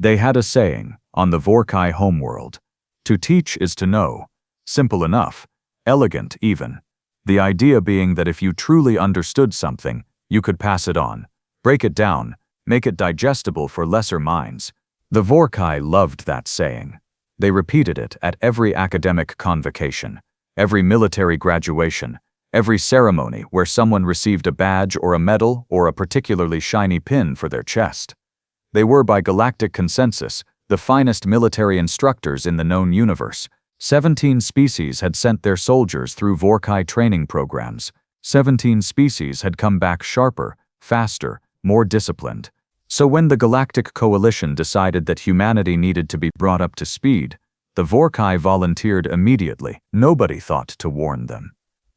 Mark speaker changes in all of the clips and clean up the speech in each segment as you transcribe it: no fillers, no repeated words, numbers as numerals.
Speaker 1: They had a saying on the Vorrkai homeworld: to teach is to know. Simple enough, elegant even. The idea being that if you truly understood something, you could pass it on, break it down, make it digestible for lesser minds. The Vorrkai loved that saying. They repeated it at every academic convocation, every military graduation, every ceremony where someone received a badge or a medal or a particularly shiny pin for their chest. They were, by galactic consensus, the finest military instructors in the known universe. 17 species had sent their soldiers through Vorrkai training programs. 17 species had come back sharper, faster, more disciplined. So when the Galactic Coalition decided that humanity needed to be brought up to speed, the Vorrkai volunteered immediately. Nobody thought to warn them.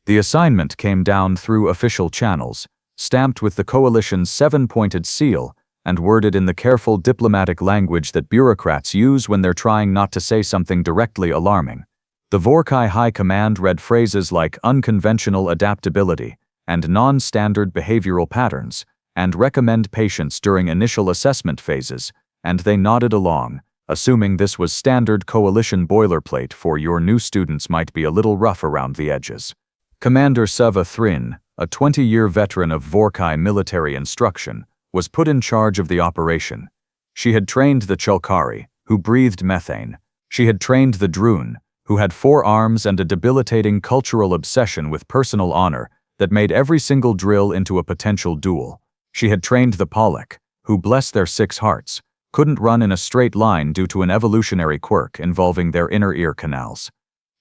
Speaker 1: The assignment came down through official channels, stamped with the Coalition's 7-pointed seal, and worded in the careful diplomatic language that bureaucrats use when they're trying not to say something directly alarming. The Vorrkai High Command read phrases like unconventional adaptability and non-standard behavioral patterns, and recommend patience during initial assessment phases, and they nodded along, assuming this was standard Coalition boilerplate for your new students might be a little rough around the edges. Commander Seva Thrin, a 20-year veteran of Vorrkai military instruction, was put in charge of the operation. She had trained the Chalkari, who breathed methane. She had trained the Droon, who had 4 arms and a debilitating cultural obsession with personal honor that made every single drill into a potential duel. She had trained the Pollock, who, bless their 6 hearts, couldn't run in a straight line due to an evolutionary quirk involving their inner ear canals.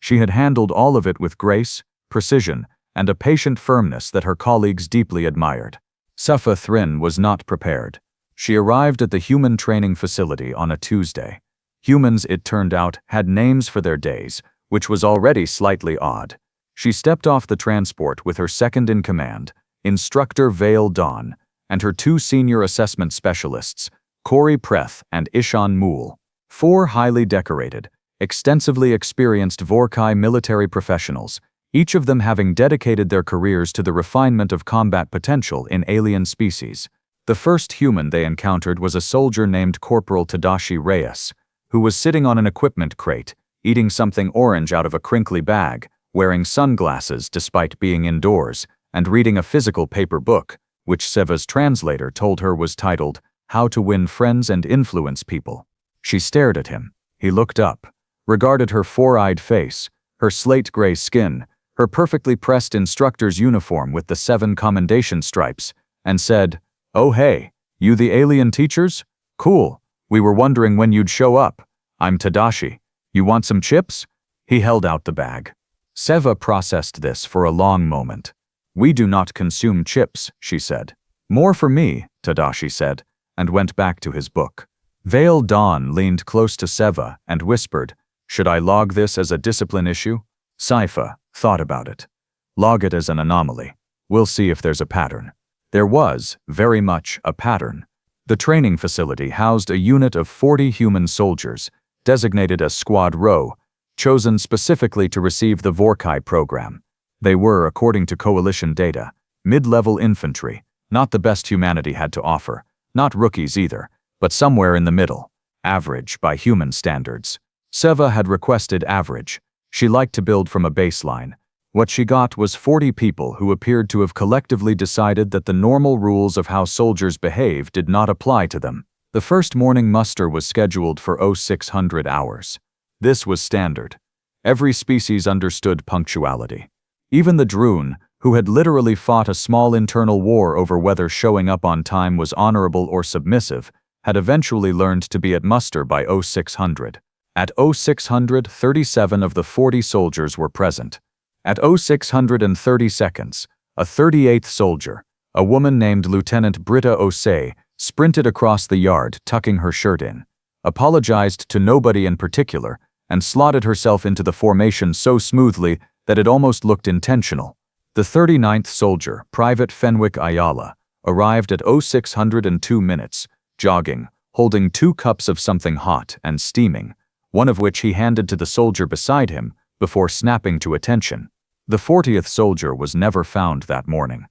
Speaker 1: She had handled all of it with grace, precision, and a patient firmness that her colleagues deeply admired. Seva Thrin was not prepared. She arrived at the human training facility on a Tuesday. Humans, it turned out, had names for their days, which was already slightly odd. She stepped off the transport with her second-in-command, Instructor Vale Dawn, and her 2 senior assessment specialists, Corey Preth and Ishan Mool, 4 highly decorated, extensively experienced Vorrkai military professionals, each of them having dedicated their careers to the refinement of combat potential in alien species. The first human they encountered was a soldier named Corporal Tadashi Reyes, who was sitting on an equipment crate, eating something orange out of a crinkly bag, wearing sunglasses despite being indoors, and reading a physical paper book, which Seva's translator told her was titled, How to Win Friends and Influence People. She stared at him. He looked up, regarded her 4-eyed face, her slate-gray skin, her perfectly pressed instructor's uniform with the 7 commendation stripes, and said, "Oh hey, you the alien teachers? Cool. We were wondering when you'd show up. I'm Tadashi. You want some chips?" He held out the bag. Seva processed this for a long moment. "We do not consume chips," she said. "More for me," Tadashi said, and went back to his book. Vale Dawn leaned close to Seva and whispered, "Should I log this as a discipline issue?" Sci-Fi thought about it. "Log it as an anomaly. We'll see if there's a pattern." There was, very much, a pattern. The training facility housed a unit of 40 human soldiers, designated as Squad Rho, chosen specifically to receive the Vorrkai program. They were, according to Coalition data, mid-level infantry, not the best humanity had to offer, not rookies either, but somewhere in the middle, average by human standards. Seva had requested average. She liked to build from a baseline. What she got was 40 people who appeared to have collectively decided that the normal rules of how soldiers behave did not apply to them. The first morning muster was scheduled for 0600 hours. This was standard. Every species understood punctuality. Even the Droon, who had literally fought a small internal war over whether showing up on time was honorable or submissive, had eventually learned to be at muster by 0600. At 0600, 37 of the 40 soldiers were present. At 0630 seconds, a 38th soldier, a woman named Lieutenant Britta Osei, sprinted across the yard, tucking her shirt in, apologized to nobody in particular, and slotted herself into the formation so smoothly that it almost looked intentional. The 39th soldier, Private Fenwick Ayala, arrived at 0602 minutes, jogging, holding 2 cups of something hot and steaming, one of which he handed to the soldier beside him before snapping to attention. The 40th soldier was never found that morning.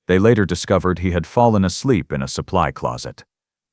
Speaker 1: They later discovered he had fallen asleep in a supply closet.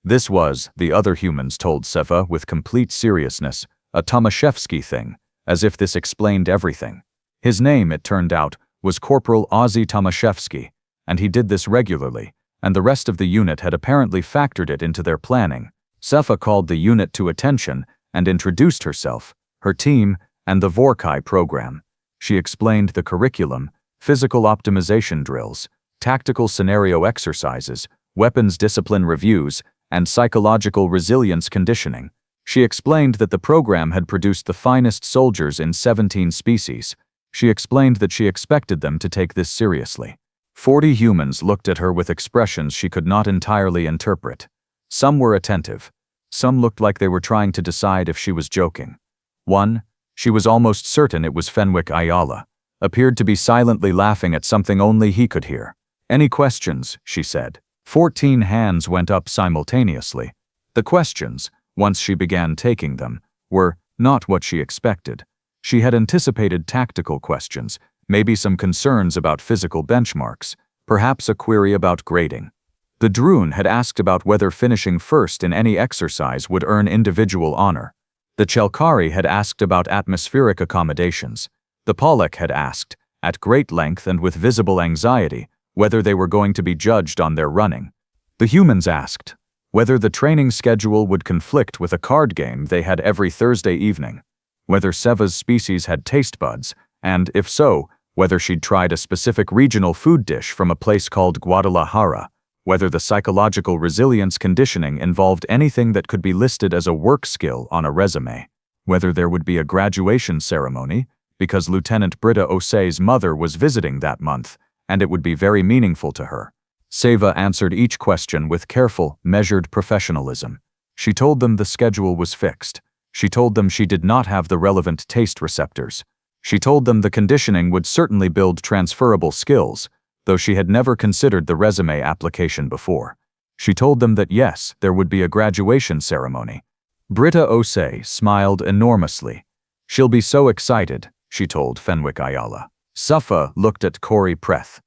Speaker 1: This was, the other humans told Seva with complete seriousness, a Tomaszewski thing, as if this explained everything. His name, it turned out, was Corporal Ozzy Tomaszewski, and he did this regularly, and the rest of the unit had apparently factored it into their planning. Seva called the unit to attention and introduced herself, her team, and the Vorrkai program. She explained the curriculum, physical optimization drills, tactical scenario exercises, weapons discipline reviews, and psychological resilience conditioning. She explained that the program had produced the finest soldiers in 17 species. She explained that she expected them to take this seriously. 40 humans looked at her with expressions she could not entirely interpret. Some were attentive. Some looked like they were trying to decide if she was joking. One, she was almost certain it was Fenwick Ayala, appeared to be silently laughing at something only he could hear. "Any questions?" she said. 14 hands went up simultaneously. The questions, once she began taking them, were not what she expected. She had anticipated tactical questions, maybe some concerns about physical benchmarks, perhaps a query about grading. The Droon had asked about whether finishing first in any exercise would earn individual honor. The Chelkari had asked about atmospheric accommodations. The Pollock had asked, at great length and with visible anxiety, whether they were going to be judged on their running. The humans asked whether the training schedule would conflict with a card game they had every Thursday evening, whether Seva's species had taste buds, and, if so, whether she'd tried a specific regional food dish from a place called Guadalajara, whether the psychological resilience conditioning involved anything that could be listed as a work skill on a resume, whether there would be a graduation ceremony, because Lieutenant Britta Osei's mother was visiting that month, and it would be very meaningful to her. Seva answered each question with careful, measured professionalism. She told them the schedule was fixed. She told them she did not have the relevant taste receptors. She told them the conditioning would certainly build transferable skills, though she had never considered the resume application before. She told them that yes, there would be a graduation ceremony. Britta Osei smiled enormously. "She'll be so excited," she told Fenwick Ayala. Safa looked at Corey Preth.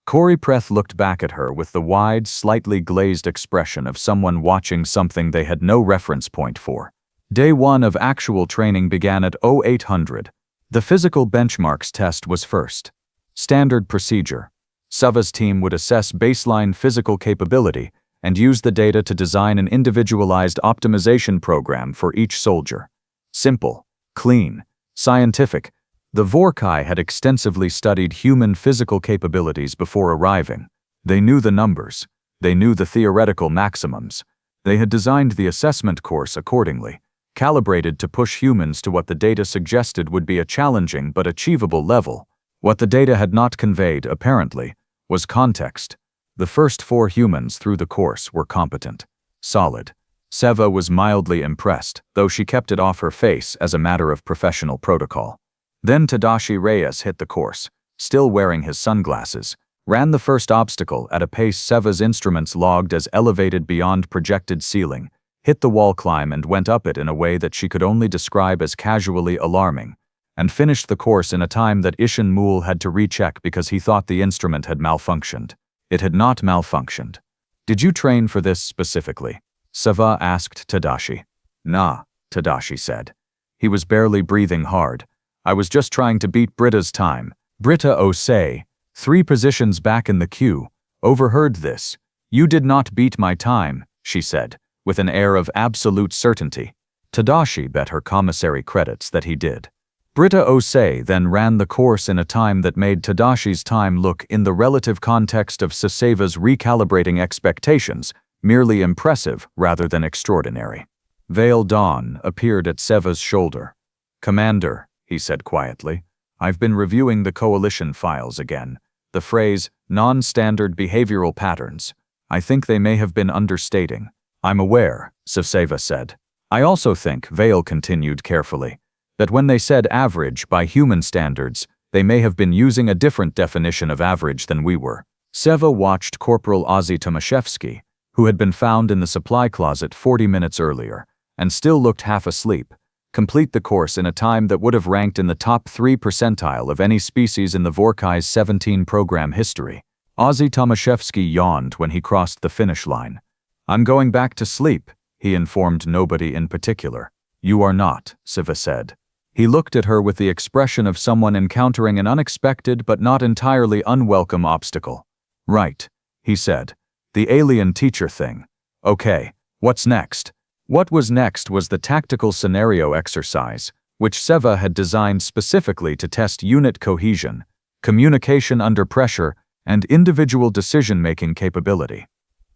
Speaker 1: Corey Preth looked back at her with the wide, slightly glazed expression of someone watching something they had no reference point for. Day 1 of actual training began at 0800. The physical benchmarks test was first. Standard procedure. Sava's team would assess baseline physical capability and use the data to design an individualized optimization program for each soldier. Simple, clean, scientific. The Vorrkai had extensively studied human physical capabilities before arriving. They knew the numbers. They knew the theoretical maximums. They had designed the assessment course accordingly, calibrated to push humans to what the data suggested would be a challenging but achievable level. What the data had not conveyed, apparently, was context. The first 4 humans through the course were competent, solid. Seva was mildly impressed, though she kept it off her face as a matter of professional protocol. Then Tadashi Reyes hit the course, still wearing his sunglasses, ran the first obstacle at a pace Seva's instruments logged as elevated beyond projected ceiling, hit the wall climb and went up it in a way that she could only describe as casually alarming, and finished the course in a time that Ishin Mool had to recheck because he thought the instrument had malfunctioned. It had not malfunctioned. "Did you train for this specifically?" Seva asked Tadashi. "Nah," Tadashi said. He was barely breathing hard. "I was just trying to beat Britta's time." Britta Osei, 3 positions back in the queue, overheard this. "You did not beat my time," she said, with an air of absolute certainty. Tadashi bet her commissary credits that he did. Britta Osei then ran the course in a time that made Tadashi's time look, in the relative context of Seva's recalibrating expectations, merely impressive rather than extraordinary. Vale Dawn appeared at Seva's shoulder. "Commander," he said quietly, "I've been reviewing the coalition files again. The phrase, non-standard behavioral patterns. I think they may have been understating." "I'm aware," Seva said. "I also think," Vale continued carefully, "that when they said average by human standards, they may have been using a different definition of average than we were." Seva watched Corporal Ozzy Tomaszewski, who had been found in the supply closet 40 minutes earlier, and still looked half asleep, complete the course in a time that would have ranked in the top 3 percentile of any species in the Vorrkai's 17 program history. Ozzy Tomaszewski yawned when he crossed the finish line. I'm going back to sleep, he informed nobody in particular. You are not, Siva said. He looked at her with the expression of someone encountering an unexpected but not entirely unwelcome obstacle. Right, he said. The alien teacher thing. Okay, what's next? What was next was the tactical scenario exercise, which Seva had designed specifically to test unit cohesion, communication under pressure, and individual decision-making capability.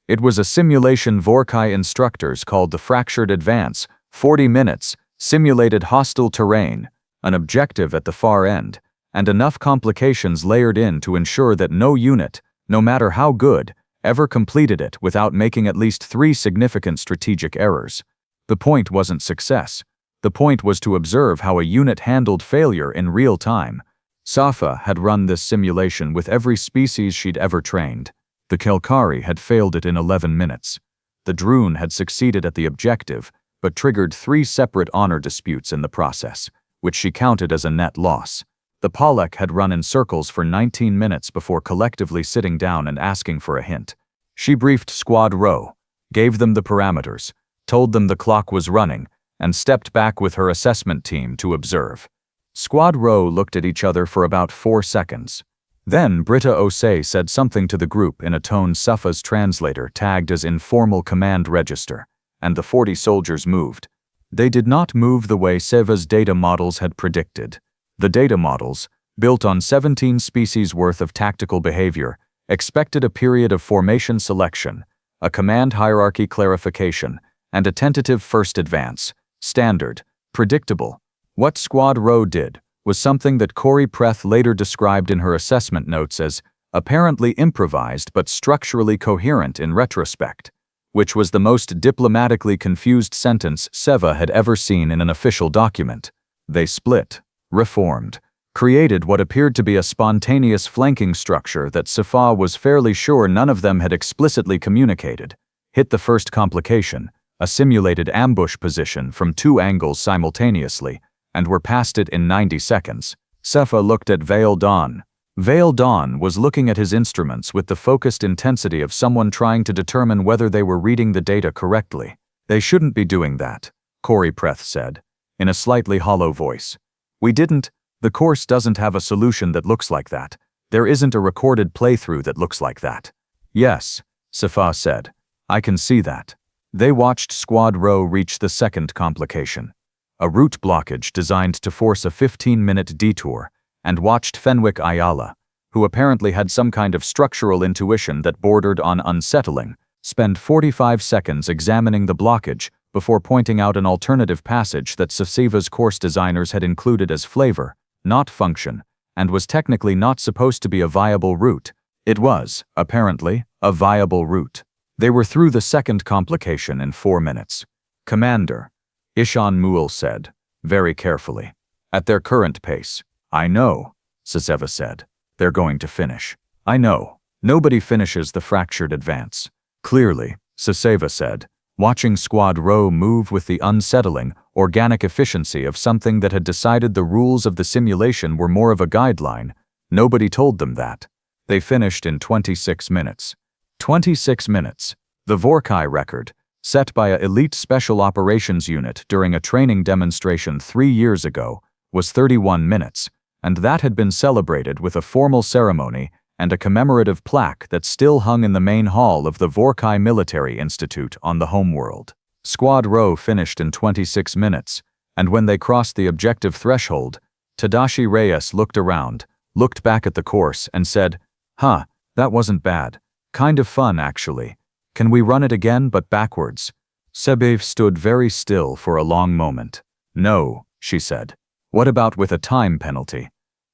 Speaker 1: It was a simulation Vorrkai instructors called the Fractured Advance, 40 minutes, simulated hostile terrain, an objective at the far end, and enough complications layered in to ensure that no unit, no matter how good, ever completed it without making at least 3 significant strategic errors. The point wasn't success. The point was to observe how a unit handled failure in real time. Safa had run this simulation with every species she'd ever trained. The Kelkari had failed it in 11 minutes. The Droon had succeeded at the objective, but triggered 3 separate honor disputes in the process, which she counted as a net loss. The Polek had run in circles for 19 minutes before collectively sitting down and asking for a hint. She briefed Squad Rho, gave them the parameters, told them the clock was running, and stepped back with her assessment team to observe. Squad Rho looked at each other for about 4 seconds. Then Britta Osei said something to the group in a tone Safa's translator tagged as informal command register, and the 40 soldiers moved. They did not move the way Seva's data models had predicted. The data models, built on 17 species worth of tactical behavior, expected a period of formation selection, a command hierarchy clarification, and a tentative first advance, standard, predictable. What Squad Rho did was something that Corey Preth later described in her assessment notes as apparently improvised but structurally coherent in retrospect, which was the most diplomatically confused sentence Seva had ever seen in an official document. They split, reformed, created what appeared to be a spontaneous flanking structure that Safa was fairly sure none of them had explicitly communicated, hit the first complication, a simulated ambush position from 2 angles simultaneously, and were past it in 90 seconds. Safa looked at Veil Dawn. Veil Dawn was looking at his instruments with the focused intensity of someone trying to determine whether they were reading the data correctly. They shouldn't be doing that, Corey Preth said, in a slightly hollow voice. The course doesn't have a solution that looks like that. There isn't a recorded playthrough that looks like that. Yes, Safa said. I can see that. They watched Squad Rho reach the second complication, a route blockage designed to force a 15-minute detour, and watched Fenwick Ayala, who apparently had some kind of structural intuition that bordered on unsettling, spend 45 seconds examining the blockage before pointing out an alternative passage that Safa's course designers had included as flavor, not function, and was technically not supposed to be a viable route. It was, apparently, a viable route. They were through the second complication in 4 minutes. Commander, Ishan Muel said, very carefully. At their current pace. I know, Saseva said. They're going to finish. I know. Nobody finishes the fractured advance. Clearly, Saseva said, watching Squad Rho move with the unsettling, organic efficiency of something that had decided the rules of the simulation were more of a guideline. Nobody told them that. They finished in 26 minutes. 26 minutes. The Vorrkai record, set by an elite special operations unit during a training demonstration 3 years ago, was 31 minutes, and that had been celebrated with a formal ceremony and a commemorative plaque that still hung in the main hall of the Vorrkai Military Institute on the homeworld. Squad Rho finished in 26 minutes, and when they crossed the objective threshold, Tadashi Reyes looked around, looked back at the course, and said, that wasn't bad. Kind of fun, actually. Can we run it again, but backwards? Sebev stood very still for a long moment. No, she said. What about with a time penalty?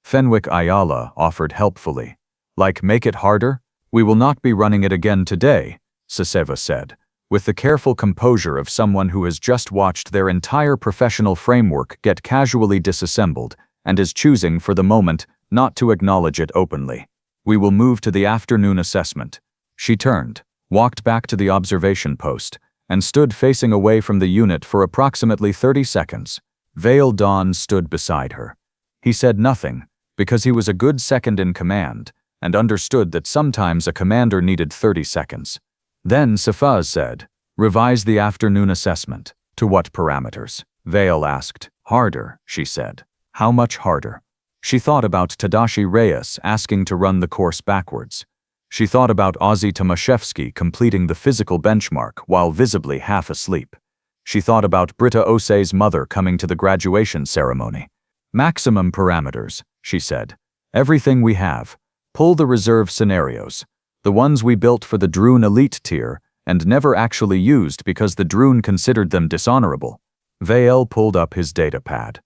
Speaker 1: Fenwick Ayala offered helpfully. Like, make it harder? We will not be running it again today, Saseva said, with the careful composure of someone who has just watched their entire professional framework get casually disassembled and is choosing for the moment not to acknowledge it openly. We will move to the afternoon assessment. She turned, walked back to the observation post, and stood facing away from the unit for approximately 30 seconds. Veil Dawn stood beside her. He said nothing, because he was a good second in command, and understood that sometimes a commander needed 30 seconds. Then Safaz said, "Revise the afternoon assessment." "To what parameters?" Vale asked. "Harder," she said. "How much harder?" She thought about Tadashi Reyes asking to run the course backwards. She thought about Ozzy Tomaszewski completing the physical benchmark while visibly half asleep. She thought about Britta Osei's mother coming to the graduation ceremony. "Maximum parameters," she said. "Everything we have. Pull the reserve scenarios. The ones we built for the Droon elite tier and never actually used because the Droon considered them dishonorable." Vale pulled up his datapad.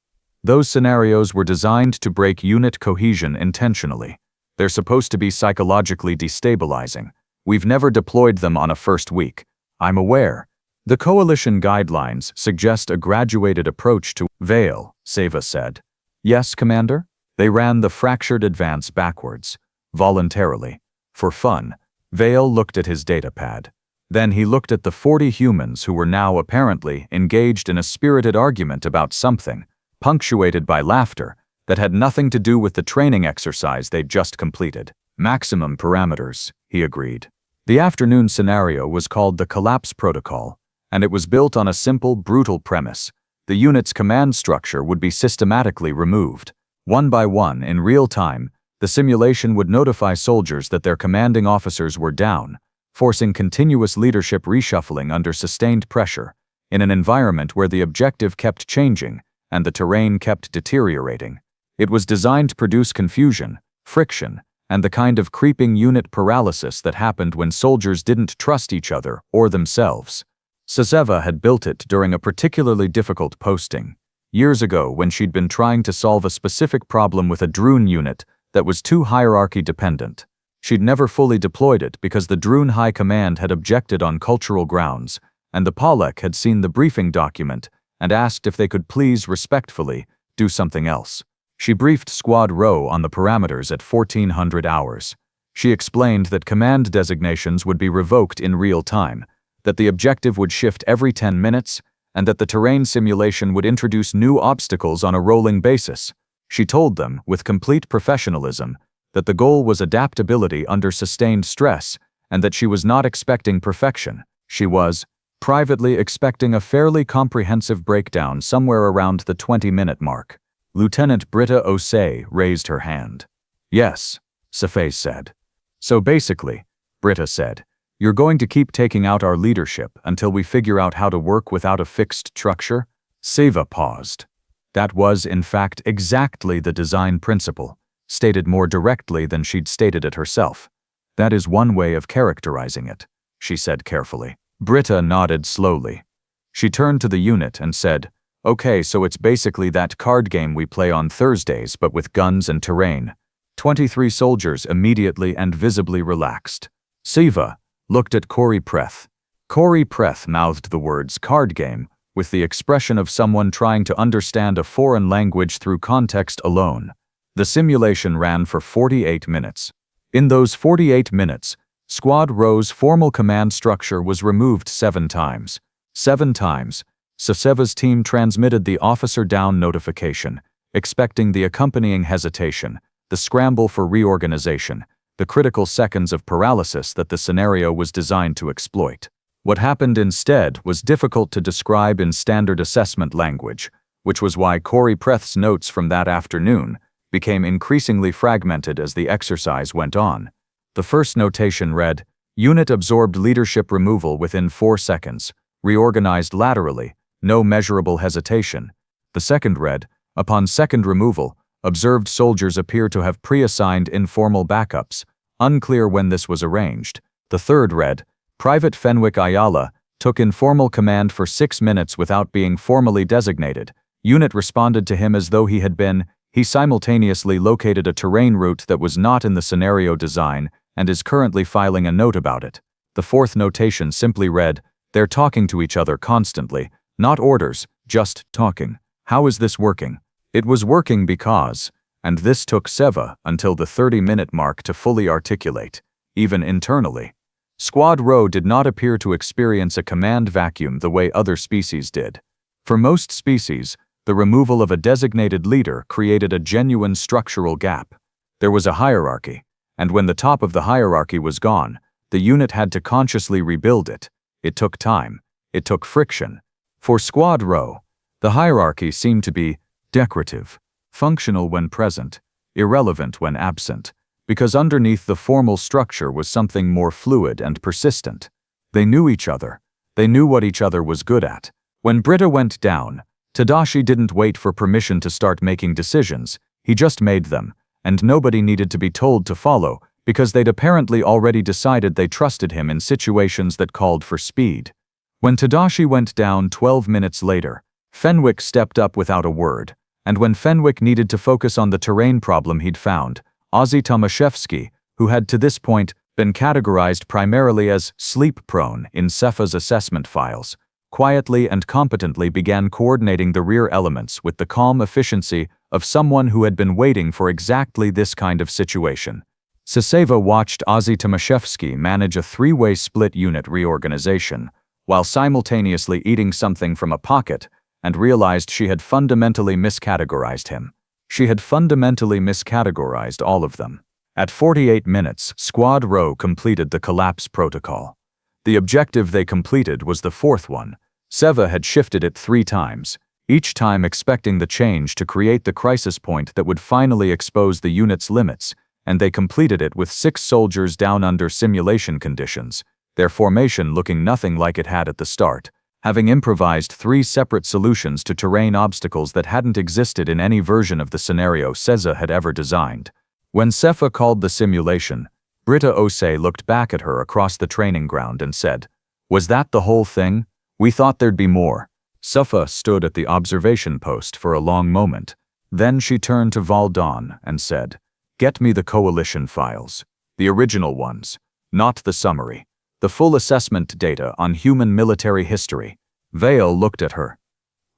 Speaker 1: "Those scenarios were designed to break unit cohesion intentionally. They're supposed to be psychologically destabilizing. We've never deployed them on a first week. I'm aware. The coalition guidelines suggest a graduated approach to Vale," Seva said. "Yes, Commander?" They ran the fractured advance backwards, voluntarily. For fun, Vale looked at his datapad. Then he looked at the 40 humans who were now apparently engaged in a spirited argument about something, punctuated by laughter, that had nothing to do with the training exercise they'd just completed. "Maximum parameters," he agreed. The afternoon scenario was called the Collapse Protocol, and it was built on a simple, brutal premise. The unit's command structure would be systematically removed. One by one, in real time, the simulation would notify soldiers that their commanding officers were down, forcing continuous leadership reshuffling under sustained pressure, in an environment where the objective kept changing and the terrain kept deteriorating. It was designed to produce confusion, friction, and the kind of creeping unit paralysis that happened when soldiers didn't trust each other or themselves. Sazeva had built it during a particularly difficult posting, years ago when she'd been trying to solve a specific problem with a Droon unit that was too hierarchy-dependent. She'd never fully deployed it because the Droon High Command had objected on cultural grounds, and the Palek had seen the briefing document and asked if they could please respectfully do something else. She briefed Squad Rho on the parameters at 1400 hours. She explained that command designations would be revoked in real time, that the objective would shift every 10 minutes, and that the terrain simulation would introduce new obstacles on a rolling basis. She told them, with complete professionalism, that the goal was adaptability under sustained stress, and that she was not expecting perfection. She was, privately, expecting a fairly comprehensive breakdown somewhere around the 20-minute mark. Lieutenant Britta Osei raised her hand. "Yes," Safai said. "So basically," Britta said, "you're going to keep taking out our leadership until we figure out how to work without a fixed structure?" Seva paused. That was, in fact, exactly the design principle, stated more directly than she'd stated it herself. "That is one way of characterizing it," she said carefully. Britta nodded slowly. She turned to the unit and said, "Okay, so it's basically that card game we play on Thursdays but with guns and terrain." 23 soldiers immediately and visibly relaxed. Seva looked at Corey Preth. Corey Preth mouthed the words "card game" with the expression of someone trying to understand a foreign language through context alone. The simulation ran for 48 minutes. In those 48 minutes, Squad Rho's formal command structure was removed 7 times. 7 times, Saseva's team transmitted the officer down notification, expecting the accompanying hesitation, the scramble for reorganization, the critical seconds of paralysis that the scenario was designed to exploit. What happened instead was difficult to describe in standard assessment language, which was why Corey Preth's notes from that afternoon became increasingly fragmented as the exercise went on. The first notation read, "Unit absorbed leadership removal within 4 seconds, reorganized laterally, no measurable hesitation." The second read, "Upon second removal, observed soldiers appear to have pre-assigned informal backups, unclear when this was arranged." The third read, "Private Fenwick Ayala took informal command for 6 minutes without being formally designated. Unit responded to him as though he had been. He simultaneously located a terrain route that was not in the scenario design and is currently filing a note about it." The fourth notation simply read, "They're talking to each other constantly, not orders, just talking. How is this working?" It was working because, and this took Seva until the 30-minute mark to fully articulate, even internally. Squad Rho did not appear to experience a command vacuum the way other species did. For most species, the removal of a designated leader created a genuine structural gap. There was a hierarchy, and when the top of the hierarchy was gone, The unit had to consciously rebuild it. It took time. It took friction. For Squad Rho, the hierarchy seemed to be decorative, functional when present, irrelevant when absent, because underneath the formal structure was something more fluid and persistent. They knew each other. They knew what each other was good at. When Britta went down, Tadashi didn't wait for permission to start making decisions. He just made them, and nobody needed to be told to follow, because they'd apparently already decided they trusted him in situations that called for speed. When Tadashi went down 12 minutes later, Fenwick stepped up without a word, and when Fenwick needed to focus on the terrain problem he'd found, Ozzy Tomaszewski, who had to this point been categorized primarily as sleep-prone in Cepha's assessment files, quietly and competently began coordinating the rear elements with the calm efficiency of someone who had been waiting for exactly this kind of situation. Saseva watched Ozzy Tomaszewski manage a three-way split unit reorganization, while simultaneously eating something from a pocket, and realized she had fundamentally miscategorized him. She had fundamentally miscategorized all of them. At 48 minutes, Squad Rho completed the collapse protocol. The objective they completed was the fourth one. Seva had shifted it 3 times, each time expecting the change to create the crisis point that would finally expose the unit's limits, and they completed it with 6 soldiers down under simulation conditions, their formation looking nothing like it had at the start, having improvised 3 separate solutions to terrain obstacles that hadn't existed in any version of the scenario Seza had ever designed. When Cepha called the simulation, Britta Osei looked back at her across the training ground and said, "Was that the whole thing? We thought there'd be more." Cepha stood at the observation post for a long moment. Then she turned to Valdon and said, "Get me the coalition files. The original ones, not the summary. The full assessment data on human military history." Vale looked at her.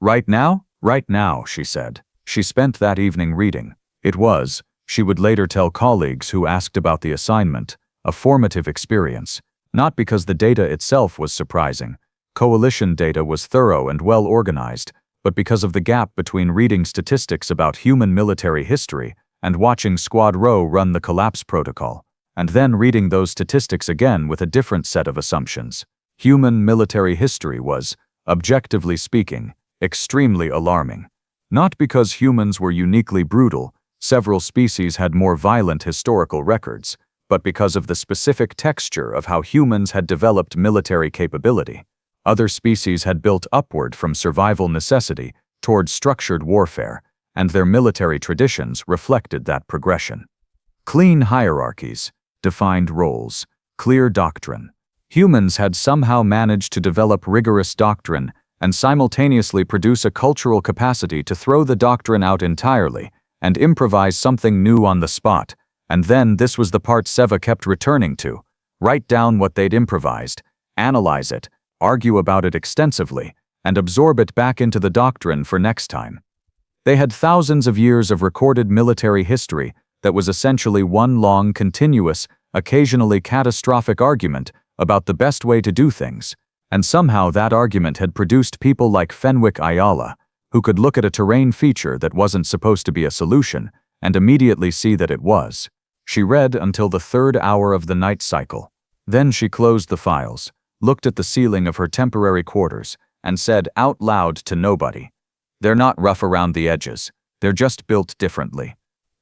Speaker 1: "Right now?" "Right now," she said. She spent that evening reading. It was, she would later tell colleagues who asked about the assignment, a formative experience, not because the data itself was surprising. Coalition data was thorough and well organized, but because of the gap between reading statistics about human military history and watching Squad Rho run the collapse protocol, and then reading those statistics again with a different set of assumptions. Human military history was, objectively speaking, extremely alarming. Not because humans were uniquely brutal, several species had more violent historical records, but because of the specific texture of how humans had developed military capability. Other species had built upward from survival necessity toward structured warfare, and their military traditions reflected that progression. Clean hierarchies, defined roles, clear doctrine. Humans had somehow managed to develop rigorous doctrine and simultaneously produce a cultural capacity to throw the doctrine out entirely and improvise something new on the spot, and then this was the part Seva kept returning to. Write down what they'd improvised, analyze it, argue about it extensively, and absorb it back into the doctrine for next time. They had thousands of years of recorded military history that was essentially one long, continuous, occasionally catastrophic argument about the best way to do things, and somehow that argument had produced people like Fenwick Ayala, who could look at a terrain feature that wasn't supposed to be a solution and immediately see that it was. She read until the 3rd hour of the night cycle. Then she closed the files, looked at the ceiling of her temporary quarters, and said out loud to nobody, "They're not rough around the edges, they're just built differently."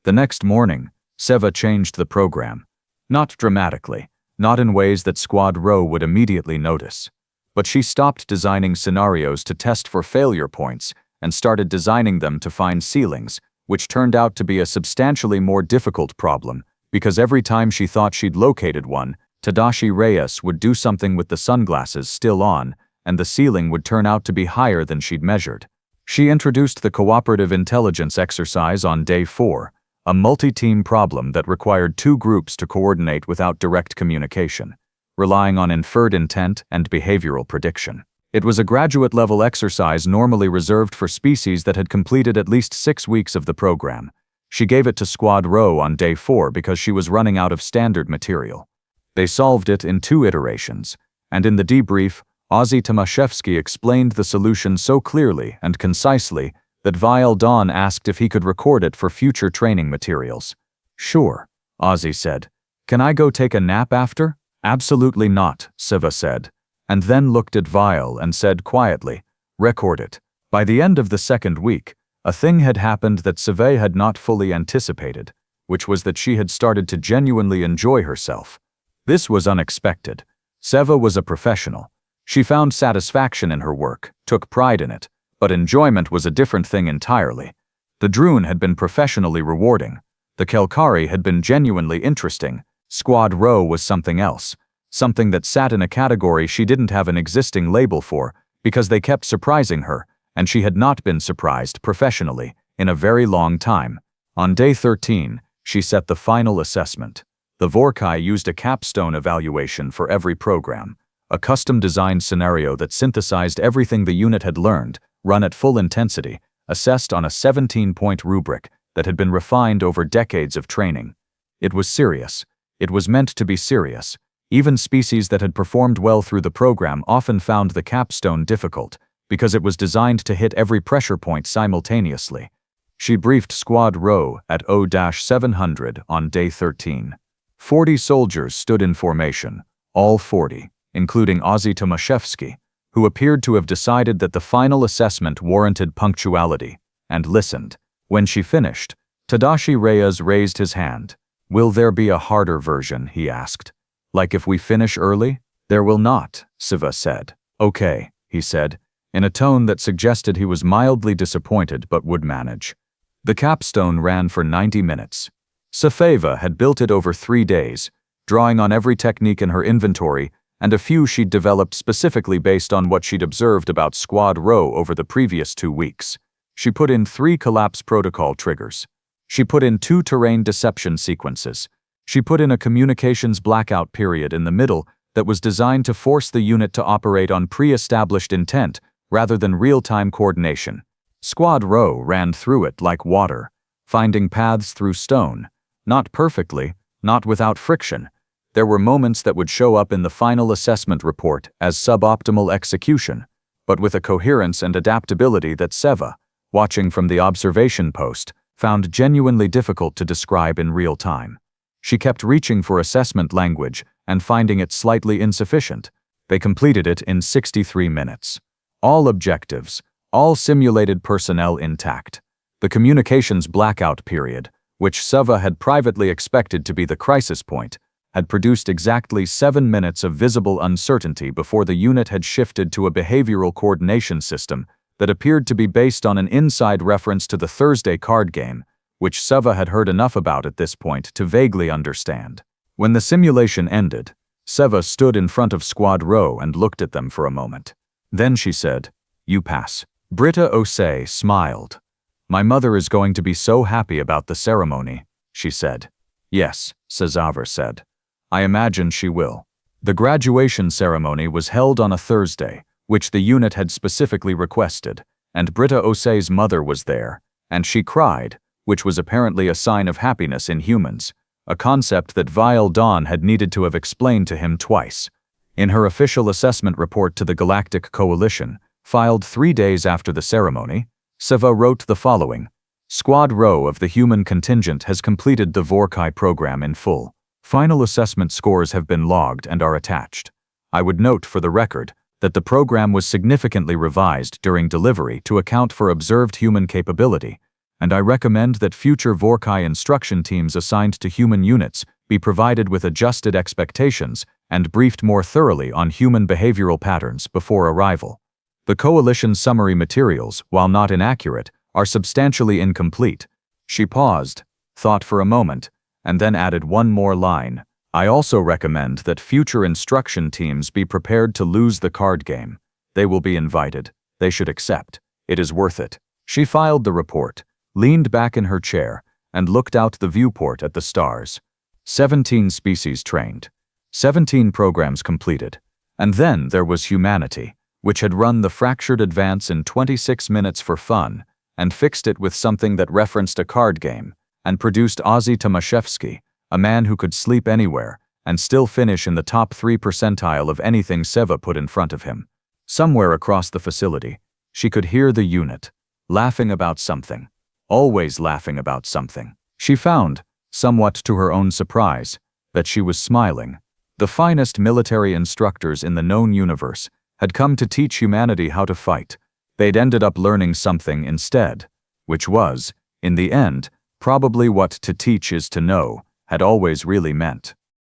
Speaker 1: The next morning, Seva changed the program. Not dramatically, not in ways that Squad Rho would immediately notice. But she stopped designing scenarios to test for failure points and started designing them to find ceilings, which turned out to be a substantially more difficult problem, because every time she thought she'd located one, Tadashi Reyes would do something with the sunglasses still on, and the ceiling would turn out to be higher than she'd measured. She introduced the cooperative intelligence exercise on day 4, a multi-team problem that required 2 groups to coordinate without direct communication, relying on inferred intent and behavioral prediction. It was a graduate-level exercise normally reserved for species that had completed at least 6 weeks of the program. She gave it to Squad Rho on day 4 because she was running out of standard material. They solved it in 2 iterations, and in the debrief, Ozzy Tomaszewski explained the solution so clearly and concisely that Vile Dawn asked if he could record it for future training materials. "Sure," Ozzy said. "Can I go take a nap after?" Absolutely not, Siva said, and then looked at Vile and said quietly, record it. By the end of the second week, a thing had happened that Siva had not fully anticipated, which was that she had started to genuinely enjoy herself. This was unexpected. Siva was a professional. She found satisfaction in her work, took pride in it, but enjoyment was a different thing entirely. The Droon had been professionally rewarding. The Kelkari had been genuinely interesting. Squad Rho was something else, something that sat in a category she didn't have an existing label for, because they kept surprising her, and she had not been surprised professionally in a very long time. On day 13, she set the final assessment. The Vorrkai used a capstone evaluation for every program, a custom-designed scenario that synthesized everything the unit had learned, run at full intensity, assessed on a 17-point rubric that had been refined over decades of training. It was serious. It was meant to be serious. Even species that had performed well through the program often found the capstone difficult, because it was designed to hit every pressure point simultaneously. She briefed Squad Rho at 0-700 on day 13. 40 soldiers stood in formation, all 40, including Ozzy Tomaszewski, who appeared to have decided that the final assessment warranted punctuality, and listened. When she finished, Tadashi Reyes raised his hand. "Will there be a harder version?" he asked. "Like if we finish early?" "There will not," Siva said. "Okay," he said, in a tone that suggested he was mildly disappointed but would manage. The capstone ran for 90 minutes. Safeva had built it over 3 days, drawing on every technique in her inventory and a few she'd developed specifically based on what she'd observed about Squad Rho over the previous 2 weeks. She put in 3 collapse protocol triggers. She put in 2 terrain deception sequences. She put in a communications blackout period in the middle that was designed to force the unit to operate on pre-established intent rather than real-time coordination. Squad Rho ran through it like water, finding paths through stone. Not perfectly, not without friction. There were moments that would show up in the final assessment report as suboptimal execution, but with a coherence and adaptability that Seva, watching from the observation post, found genuinely difficult to describe in real time. She kept reaching for assessment language and finding it slightly insufficient. They completed it in 63 minutes. All objectives, all simulated personnel intact. The communications blackout period, which Seva had privately expected to be the crisis point, had produced exactly 7 minutes of visible uncertainty before the unit had shifted to a behavioral coordination system that appeared to be based on an inside reference to the Thursday card game, which Seva had heard enough about at this point to vaguely understand. When the simulation ended, Seva stood in front of Squad Rho and looked at them for a moment. Then she said, "You pass." Britta Osei smiled. "My mother is going to be so happy about the ceremony," she said. "Yes," Cezaver said. "I imagine she will." The graduation ceremony was held on a Thursday, which the unit had specifically requested, and Britta Osei's mother was there, and she cried, which was apparently a sign of happiness in humans, a concept that Vile Dawn had needed to have explained to him twice. In her official assessment report to the Galactic Coalition, filed 3 days after the ceremony, Seva wrote the following: "Squad Rho of the human contingent has completed the Vorrkai program in full. Final assessment scores have been logged and are attached. I would note for the record that the program was significantly revised during delivery to account for observed human capability, and I recommend that future Vorrkai instruction teams assigned to human units be provided with adjusted expectations and briefed more thoroughly on human behavioral patterns before arrival. The Coalition summary materials, while not inaccurate, are substantially incomplete." She paused, thought for a moment, and then added one more line. "I also recommend that future instruction teams be prepared to lose the card game. They will be invited. They should accept. It is worth it." She filed the report, leaned back in her chair, and looked out the viewport at the stars. 17 species trained. 17 programs completed. And then there was humanity, which had run the fractured advance in 26 minutes for fun, and fixed it with something that referenced a card game, and produced Ozzy Tomaszewski, a man who could sleep anywhere, and still finish in the top 3 percentile of anything Seva put in front of him. Somewhere across the facility, she could hear the unit, laughing about something, always laughing about something. She found, somewhat to her own surprise, that she was smiling. The finest military instructors in the known universe had come to teach humanity how to fight. They'd ended up learning something instead, which was, in the end, probably what "to teach is to know" had always really meant.